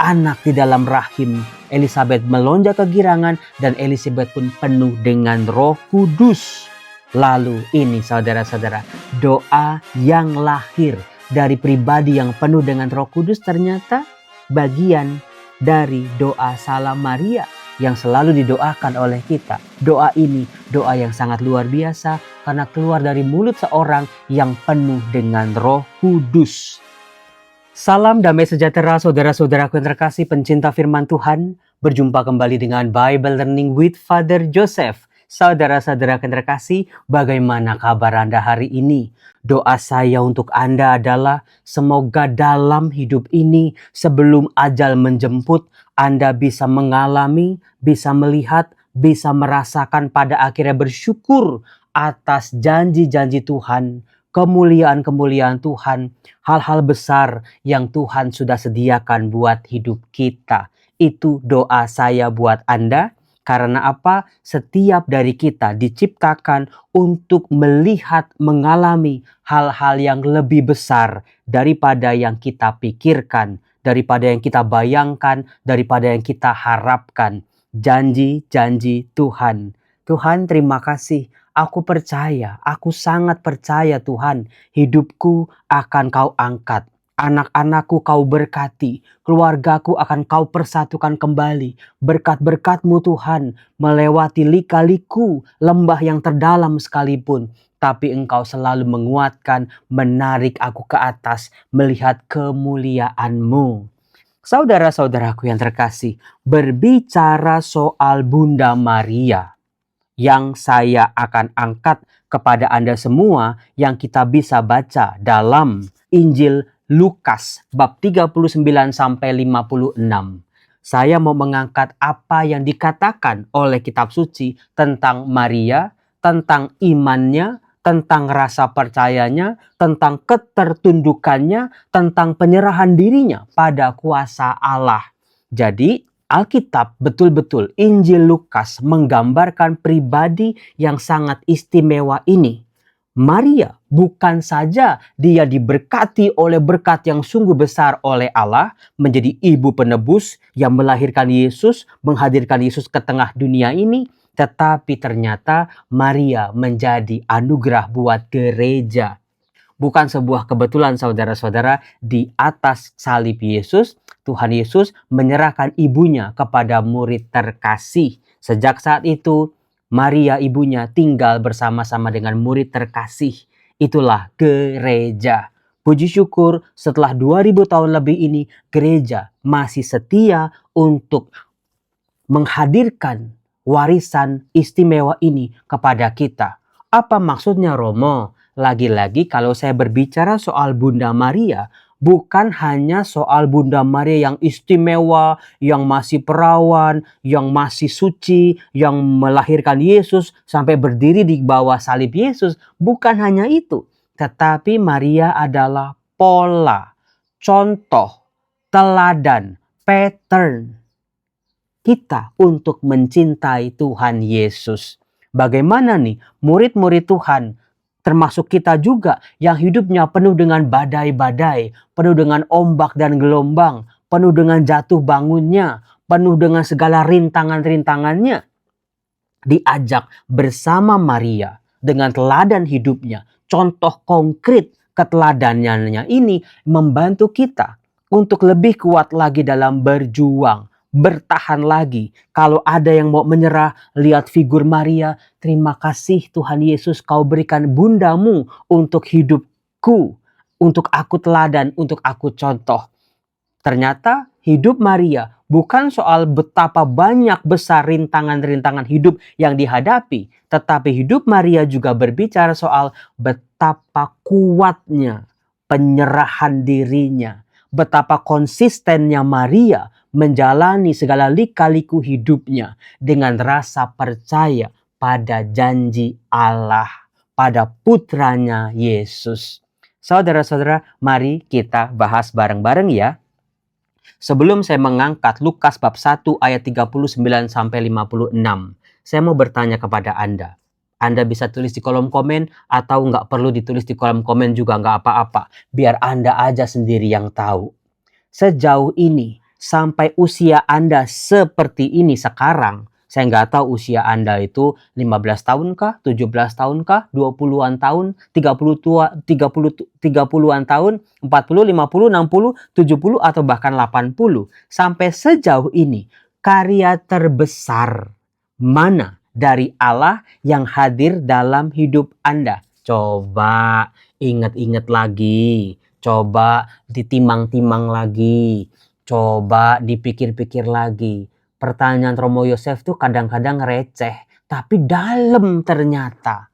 anak di dalam rahim. Elizabeth melonjak kegirangan dan Elizabeth pun penuh dengan Roh Kudus. Lalu ini saudara-saudara, doa yang lahir dari pribadi yang penuh dengan Roh Kudus ternyata bagian dari doa Salam Maria yang selalu didoakan oleh kita. Doa ini doa yang sangat luar biasa karena keluar dari mulut seorang yang penuh dengan Roh Kudus. Salam damai sejahtera saudara-saudaraku yang terkasih pencinta firman Tuhan. Berjumpa kembali dengan Bible Learning with Father Joseph. Saudara-saudara yang terkasih, bagaimana kabar Anda hari ini? Doa saya untuk Anda adalah semoga dalam hidup ini sebelum ajal menjemput, Anda bisa mengalami, bisa melihat, bisa merasakan pada akhirnya bersyukur atas janji-janji Tuhan, kemuliaan-kemuliaan Tuhan, hal-hal besar yang Tuhan sudah sediakan buat hidup kita. Itu doa saya buat Anda. Karena apa? Setiap dari kita diciptakan untuk melihat, mengalami hal-hal yang lebih besar daripada yang kita pikirkan, daripada yang kita bayangkan, daripada yang kita harapkan. Janji-janji Tuhan. Tuhan, terima kasih. Aku percaya, aku sangat percaya Tuhan, hidupku akan Kau angkat. Anak-anakku Kau berkati, keluargaku akan Kau persatukan kembali. Berkat-berkat-Mu Tuhan melewati lika-liku, lembah yang terdalam sekalipun. Tapi Engkau selalu menguatkan, menarik aku ke atas, melihat kemuliaan-Mu. Saudara-saudaraku yang terkasih, berbicara soal Bunda Maria, yang saya akan angkat kepada Anda semua yang kita bisa baca dalam Injil Lukas bab 39 sampai 56. Saya mau mengangkat apa yang dikatakan oleh kitab suci tentang Maria, tentang imannya, tentang rasa percayanya, tentang ketertundukannya, tentang penyerahan dirinya pada kuasa Allah. Jadi Alkitab betul-betul Injil Lukas menggambarkan pribadi yang sangat istimewa ini. Maria bukan saja dia diberkati oleh berkat yang sungguh besar oleh Allah, menjadi ibu penebus yang melahirkan Yesus, menghadirkan Yesus ke tengah dunia ini, tetapi ternyata Maria menjadi anugerah buat gereja. Bukan sebuah kebetulan saudara-saudara, di atas salib Yesus, Tuhan Yesus menyerahkan ibunya kepada murid terkasih. Sejak saat itu, Maria ibunya tinggal bersama-sama dengan murid terkasih. Itulah gereja. Puji syukur setelah 2000 tahun lebih ini, gereja masih setia untuk menghadirkan warisan istimewa ini kepada kita. Apa maksudnya Romo? Lagi-lagi kalau saya berbicara soal Bunda Maria, bukan hanya soal Bunda Maria yang istimewa, yang masih perawan, yang masih suci, yang melahirkan Yesus sampai berdiri di bawah salib Yesus. Bukan hanya itu, tetapi Maria adalah pola, contoh, teladan, pattern kita untuk mencintai Tuhan Yesus. Bagaimana nih murid-murid Tuhan, termasuk kita juga yang hidupnya penuh dengan badai-badai, penuh dengan ombak dan gelombang, penuh dengan jatuh bangunnya, penuh dengan segala rintangan-rintangannya. Diajak bersama Maria dengan teladan hidupnya, contoh konkret keteladanannya ini membantu kita untuk lebih kuat lagi dalam berjuang. Bertahan lagi. Kalau ada yang mau menyerah, lihat figur Maria. Terima kasih Tuhan Yesus, Kau berikan bundamu untuk hidupku, untuk aku teladan, untuk aku contoh. Ternyata hidup Maria bukan soal betapa banyak besar rintangan-rintangan hidup yang dihadapi, tetapi hidup Maria juga berbicara soal betapa kuatnya penyerahan dirinya, betapa konsistennya Maria menjalani segala lika-liku hidupnya dengan rasa percaya pada janji Allah, pada putranya Yesus. Saudara-saudara, mari kita bahas bareng-bareng ya. Sebelum saya mengangkat Lukas bab 1 ayat 39 sampai 56, saya mau bertanya kepada Anda. Anda bisa tulis di kolom komen atau nggak perlu ditulis di kolom komen juga nggak apa-apa. Biar Anda aja sendiri yang tahu. Sejauh ini, sampai usia Anda seperti ini sekarang, saya nggak tahu usia Anda itu 15 tahun kah, 17 tahun kah, 20-an tahun, 30-an tahun, 40, 50, 60, 70 atau bahkan 80. Sampai sejauh ini, karya terbesar mana dari Allah yang hadir dalam hidup Anda? Coba ingat-ingat lagi, coba ditimang-timang lagi, coba dipikir-pikir lagi. Pertanyaan Romo Yosef tuh kadang-kadang receh, tapi dalam ternyata.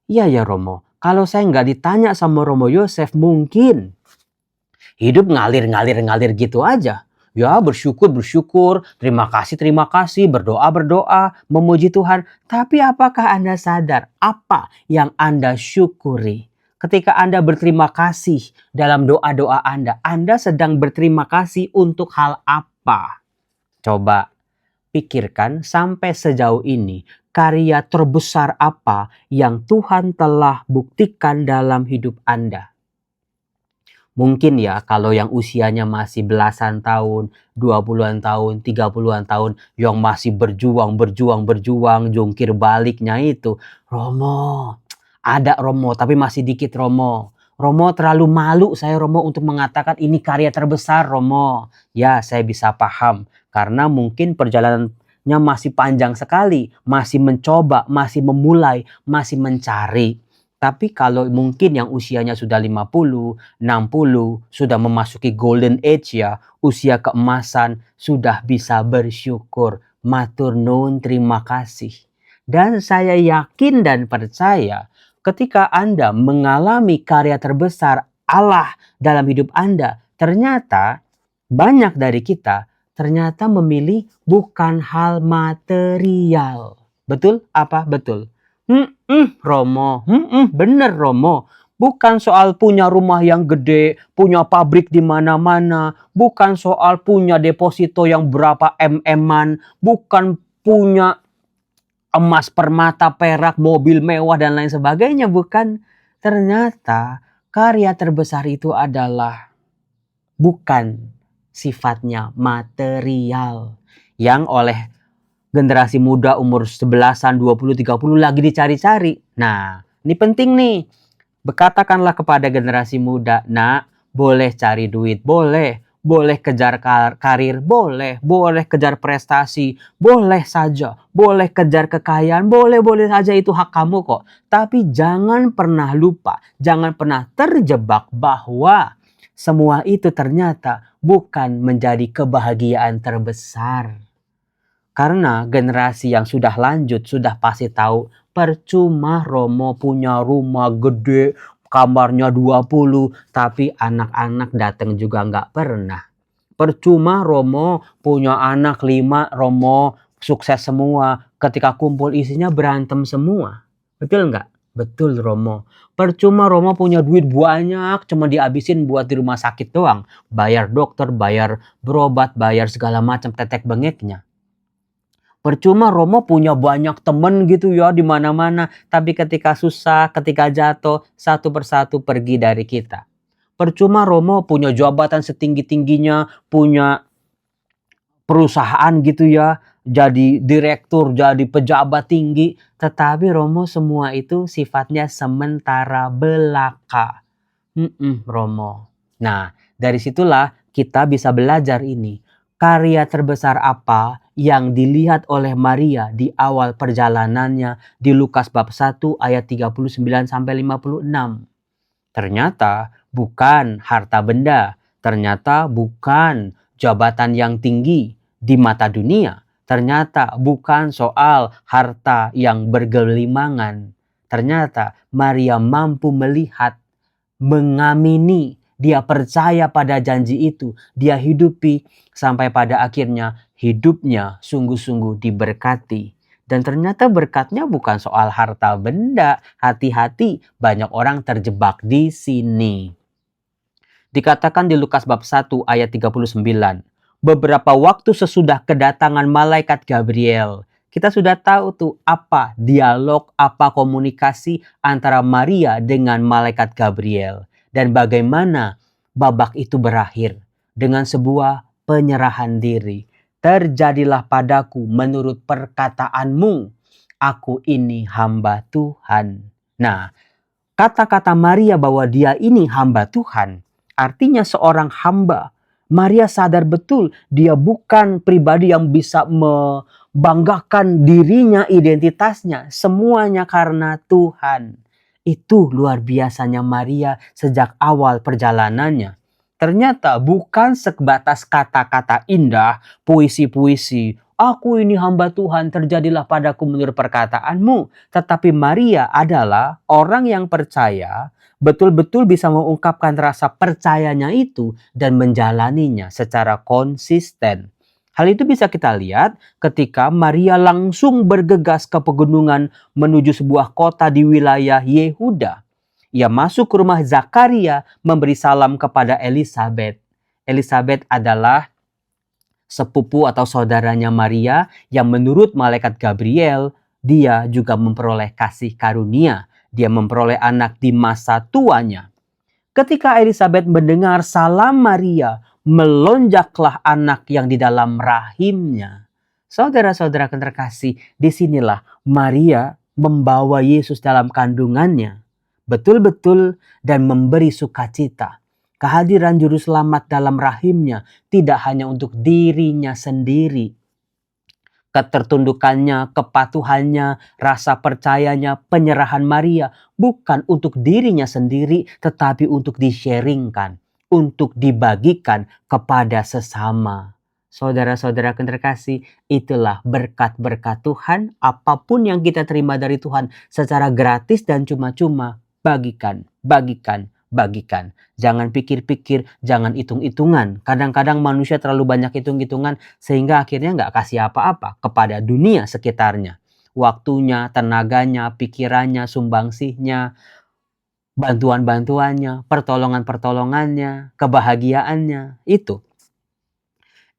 Iya ya Romo, kalau saya nggak ditanya sama Romo Yosef mungkin hidup ngalir gitu aja. Ya bersyukur, terima kasih, berdoa, memuji Tuhan. Tapi apakah Anda sadar apa yang Anda syukuri? Ketika Anda berterima kasih dalam doa-doa Anda sedang berterima kasih untuk hal apa? Coba pikirkan sampai sejauh ini karya terbesar apa yang Tuhan telah buktikan dalam hidup Anda. Mungkin ya kalau yang usianya masih belasan tahun, 20-an tahun, 30-an tahun yang masih berjuang, jungkir baliknya itu. Romo, ada Romo tapi masih dikit Romo. Romo terlalu malu saya Romo untuk mengatakan ini karya terbesar Romo. Ya saya bisa paham karena mungkin perjalanannya masih panjang sekali. Masih mencoba, masih memulai, masih mencari. Tapi kalau mungkin yang usianya sudah 50, 60, sudah memasuki golden age ya, usia keemasan, sudah bisa bersyukur. Matur nuwun, terima kasih. Dan saya yakin dan percaya ketika Anda mengalami karya terbesar Allah dalam hidup Anda, ternyata banyak dari kita ternyata memilih bukan hal material. Betul apa? Betul. Romo, bener Romo. Bukan soal punya rumah yang gede, punya pabrik di mana-mana, bukan soal punya deposito yang berapa MM-an, bukan punya emas, permata, perak, mobil mewah dan lain sebagainya, bukan. Ternyata karya terbesar itu adalah bukan sifatnya material yang oleh generasi muda umur 11-an, 20, 30 lagi dicari-cari. Nah, ini penting nih. Katakanlah kepada generasi muda, nak, boleh cari duit, boleh kejar karir, boleh kejar prestasi, boleh saja, boleh kejar kekayaan, boleh saja itu hak kamu kok. Tapi jangan pernah lupa, jangan pernah terjebak bahwa semua itu ternyata bukan menjadi kebahagiaan terbesar. Karena generasi yang sudah lanjut sudah pasti tahu percuma Romo punya rumah gede, kamarnya 20, tapi anak-anak datang juga nggak pernah. Percuma Romo punya anak 5, Romo sukses semua, ketika kumpul isinya berantem semua. Betul nggak? Betul Romo. Percuma Romo punya duit banyak, cuma dihabisin buat di rumah sakit doang. Bayar dokter, bayar berobat, bayar segala macam tetek bengeknya. Percuma Romo punya banyak temen gitu ya di mana-mana, tapi ketika susah, ketika jatuh, satu persatu pergi dari kita. Percuma Romo punya jabatan setinggi-tingginya, punya perusahaan gitu ya, jadi direktur, jadi pejabat tinggi, tetapi Romo semua itu sifatnya sementara belaka. Romo. Nah, dari situlah kita bisa belajar ini. Karya terbesar apa yang dilihat oleh Maria di awal perjalanannya di Lukas bab 1 ayat 39 sampai 56. Ternyata bukan harta benda, ternyata bukan jabatan yang tinggi di mata dunia, ternyata bukan soal harta yang bergelimangan. Ternyata Maria mampu melihat, mengamini, dia percaya pada janji itu, dia hidupi sampai pada akhirnya hidupnya sungguh-sungguh diberkati. Dan ternyata berkatnya bukan soal harta benda. Hati-hati, banyak orang terjebak di sini. Dikatakan di Lukas bab 1 ayat 39. Beberapa waktu sesudah kedatangan malaikat Gabriel, kita sudah tahu tuh apa dialog, apa komunikasi antara Maria dengan malaikat Gabriel. Dan bagaimana babak itu berakhir dengan sebuah penyerahan diri. Terjadilah padaku menurut perkataanmu. Aku ini hamba Tuhan. Nah, kata-kata Maria bahwa dia ini hamba Tuhan, artinya seorang hamba. Maria sadar betul dia bukan pribadi yang bisa membanggakan dirinya, identitasnya. Semuanya karena Tuhan. Itu luar biasanya Maria sejak awal perjalanannya. Ternyata bukan sebatas kata-kata indah, puisi-puisi. Aku ini hamba Tuhan, terjadilah padaku menurut perkataanmu. Tetapi Maria adalah orang yang percaya, betul-betul bisa mengungkapkan rasa percayanya itu dan menjalaninya secara konsisten. Hal itu bisa kita lihat ketika Maria langsung bergegas ke pegunungan menuju sebuah kota di wilayah Yehuda. Ia masuk ke rumah Zakaria memberi salam kepada Elisabet. Elisabet adalah sepupu atau saudaranya Maria yang menurut malaikat Gabriel, dia juga memperoleh kasih karunia. Dia memperoleh anak di masa tuanya. Ketika Elisabet mendengar salam Maria, melonjaklah anak yang di dalam rahimnya. Saudara-saudara terkasih, disinilah Maria membawa Yesus dalam kandungannya. Betul-betul dan memberi sukacita. Kehadiran juru selamat dalam rahimnya tidak hanya untuk dirinya sendiri. Ketertundukannya, kepatuhannya, rasa percayanya, penyerahan Maria bukan untuk dirinya sendiri, tetapi untuk di-sharingkan, untuk dibagikan kepada sesama. Saudara-saudara terkasih, itulah berkat-berkat Tuhan. Apapun yang kita terima dari Tuhan secara gratis dan cuma-cuma, bagikan, bagikan, bagikan. Jangan pikir-pikir, jangan hitung-hitungan. Kadang-kadang manusia terlalu banyak hitung-hitungan sehingga akhirnya nggak kasih apa-apa kepada dunia sekitarnya. Waktunya, tenaganya, pikirannya, sumbangsihnya, bantuan-bantuannya, pertolongan-pertolongannya, kebahagiaannya. Itu.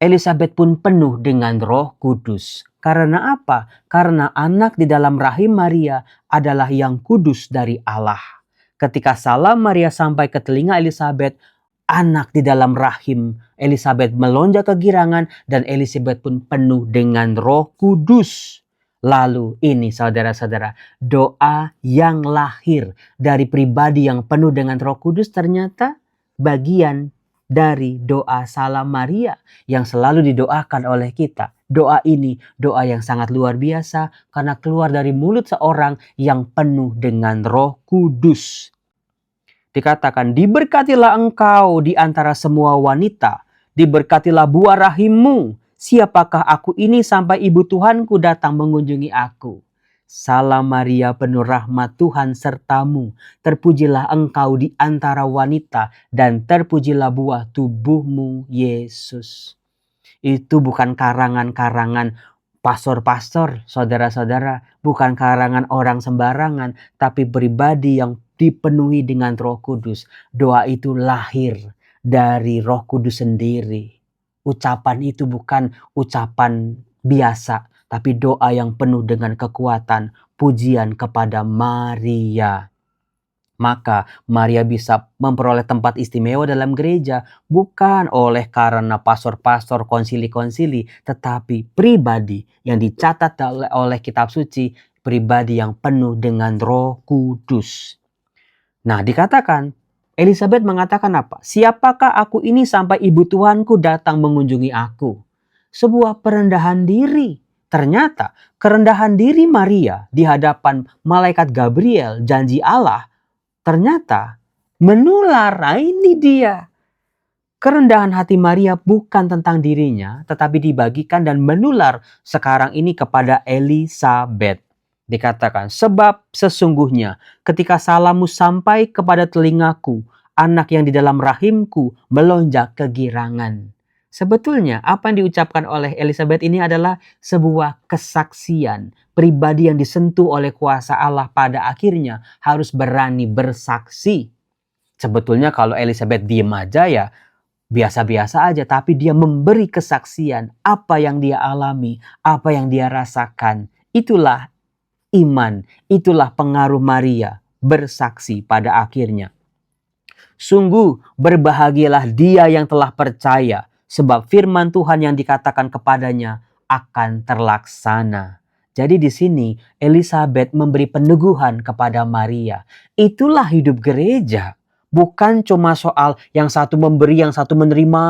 Elisabet pun penuh dengan Roh Kudus. Karena apa? Karena anak di dalam rahim Maria adalah yang kudus dari Allah. Ketika salam Maria sampai ke telinga Elisabet, anak di dalam rahim Elisabet melonjak kegirangan dan Elisabet pun penuh dengan Roh Kudus. Lalu ini saudara-saudara, doa yang lahir dari pribadi yang penuh dengan Roh Kudus ternyata bagian dari doa salam Maria yang selalu didoakan oleh kita. Doa ini doa yang sangat luar biasa karena keluar dari mulut seorang yang penuh dengan Roh Kudus. Dikatakan, diberkatilah engkau di antara semua wanita, diberkatilah buah rahimmu. Siapakah aku ini sampai ibu Tuhanku datang mengunjungi aku? Salam Maria, penuh rahmat Tuhan sertamu. Terpujilah engkau di antara wanita dan terpujilah buah tubuhmu, Yesus. Itu bukan karangan-karangan pastor-pastor, saudara-saudara. Bukan karangan orang sembarangan, tapi pribadi yang dipenuhi dengan Roh Kudus. Doa itu lahir dari Roh Kudus sendiri. Ucapan itu bukan ucapan biasa, tapi doa yang penuh dengan kekuatan, pujian kepada Maria. Maka Maria bisa memperoleh tempat istimewa dalam gereja bukan oleh karena pastor-pastor, konsili-konsili, tetapi pribadi yang dicatat oleh kitab suci, pribadi yang penuh dengan Roh Kudus. Nah, dikatakan Elisabet mengatakan apa? Siapakah aku ini sampai ibu Tuhanku datang mengunjungi aku? Sebuah perendahan diri. Ternyata kerendahan diri Maria di hadapan malaikat Gabriel, janji Allah, ternyata menular. Nah, ini dia. Kerendahan hati Maria bukan tentang dirinya, tetapi dibagikan dan menular sekarang ini kepada Elisabet. Dikatakan, sebab sesungguhnya ketika salammu sampai kepada telingaku, anak yang di dalam rahimku melonjak kegirangan. Sebetulnya apa yang diucapkan oleh Elisabet ini adalah sebuah kesaksian. Pribadi yang disentuh oleh kuasa Allah pada akhirnya harus berani bersaksi. Sebetulnya kalau Elisabet diem aja ya biasa-biasa aja, tapi dia memberi kesaksian apa yang dia alami, apa yang dia rasakan. Itulah iman, itulah pengaruh Maria bersaksi pada akhirnya. Sungguh berbahagialah dia yang telah percaya, sebab firman Tuhan yang dikatakan kepadanya akan terlaksana. Jadi di sini Elizabeth memberi peneguhan kepada Maria. Itulah hidup gereja. Bukan cuma soal yang satu memberi, yang satu menerima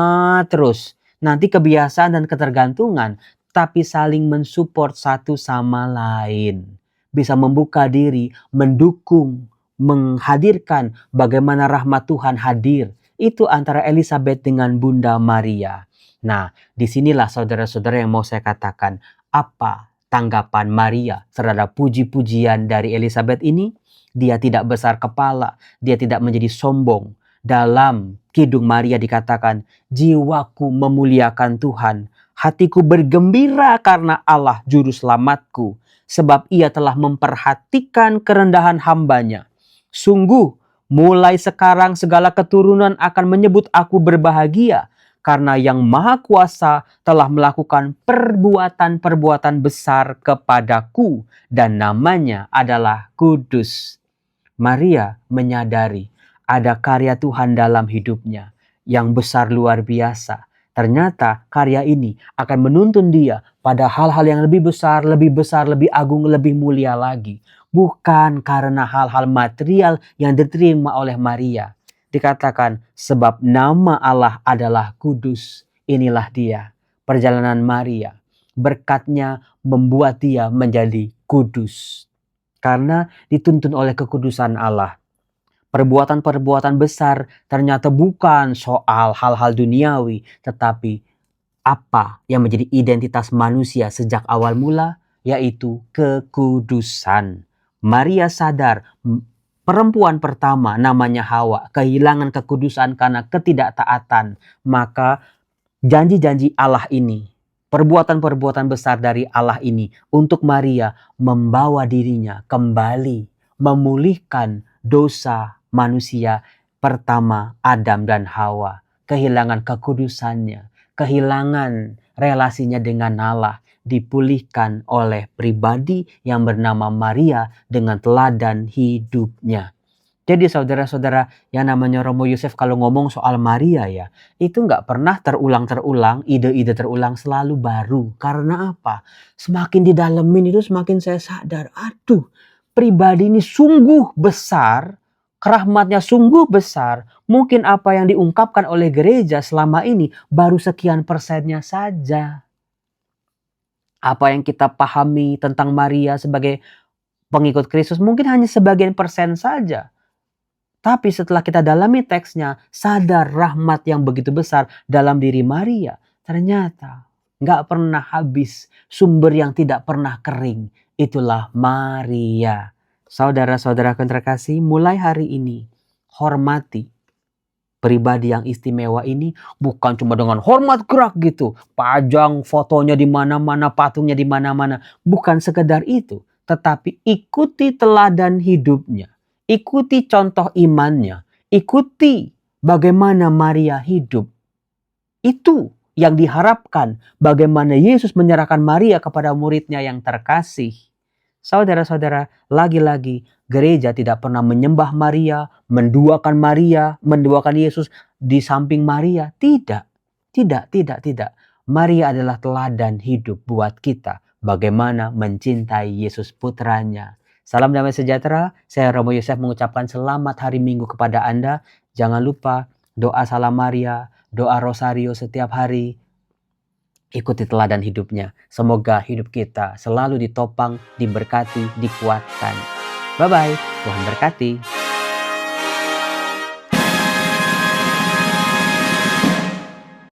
terus. Nanti kebiasaan dan ketergantungan. Tapi saling mensupport satu sama lain. Bisa membuka diri, mendukung, menghadirkan bagaimana rahmat Tuhan hadir. Itu antara Elizabeth dengan Bunda Maria. Nah, disinilah saudara-saudara yang mau saya katakan. Apa tanggapan Maria terhadap puji-pujian dari Elizabeth ini? Dia tidak besar kepala, dia tidak menjadi sombong. Dalam Kidung Maria dikatakan, jiwaku memuliakan Tuhan, hatiku bergembira karena Allah juru selamatku, sebab ia telah memperhatikan kerendahan hambanya. Sungguh, mulai sekarang segala keturunan akan menyebut aku berbahagia, karena Yang Maha Kuasa telah melakukan perbuatan-perbuatan besar kepadaku, dan namanya adalah Kudus. Maria menyadari ada karya Tuhan dalam hidupnya yang besar luar biasa. Ternyata karya ini akan menuntun dia pada hal-hal yang lebih besar, lebih agung, lebih mulia lagi. Bukan karena hal-hal material yang diterima oleh Maria. Dikatakan sebab nama Allah adalah Kudus. Inilah dia, perjalanan Maria. Berkatnya membuat dia menjadi kudus. Karena dituntun oleh kekudusan Allah. Perbuatan-perbuatan besar ternyata bukan soal hal-hal duniawi, tetapi apa yang menjadi identitas manusia sejak awal mula, yaitu kekudusan. Maria sadar perempuan pertama namanya Hawa kehilangan kekudusan karena ketidaktaatan. Maka janji-janji Allah ini, perbuatan-perbuatan besar dari Allah ini untuk Maria membawa dirinya kembali memulihkan dosa manusia pertama Adam dan Hawa. Kehilangan kekudusannya, kehilangan relasinya dengan Allah, dipulihkan oleh pribadi yang bernama Maria dengan teladan hidupnya. Jadi saudara-saudara, yang namanya Romo Yosef kalau ngomong soal Maria ya, itu nggak pernah terulang-terulang, ide-ide terulang, selalu baru. Karena apa? Semakin didalemin itu semakin saya sadar, aduh, pribadi ini sungguh besar, rahmatnya sungguh besar. Mungkin apa yang diungkapkan oleh gereja selama ini baru sekian persennya saja. Apa yang kita pahami tentang Maria sebagai pengikut Kristus mungkin hanya sebagian persen saja. Tapi setelah kita dalami teksnya, sadar rahmat yang begitu besar dalam diri Maria. Ternyata nggak pernah habis, sumber yang tidak pernah kering. Itulah Maria. Saudara-saudara yang terkasih, mulai hari ini hormati pribadi yang istimewa ini, bukan cuma dengan hormat gerak gitu. Pajang fotonya di mana-mana, patungnya di mana-mana. Bukan sekedar itu, tetapi ikuti teladan hidupnya. Ikuti contoh imannya. Ikuti bagaimana Maria hidup. Itu yang diharapkan, bagaimana Yesus menyerahkan Maria kepada muridnya yang terkasih. Saudara-saudara, lagi-lagi gereja tidak pernah menyembah Maria, menduakan Yesus di samping Maria. Tidak. Maria adalah teladan hidup buat kita. Bagaimana mencintai Yesus putranya. Salam damai sejahtera, saya Romo Yosef mengucapkan selamat hari Minggu kepada Anda. Jangan lupa doa Salam Maria, doa Rosario setiap hari. Ikuti teladan hidupnya. Semoga hidup kita selalu ditopang, diberkati, dikuatkan. Bye-bye, Tuhan berkati.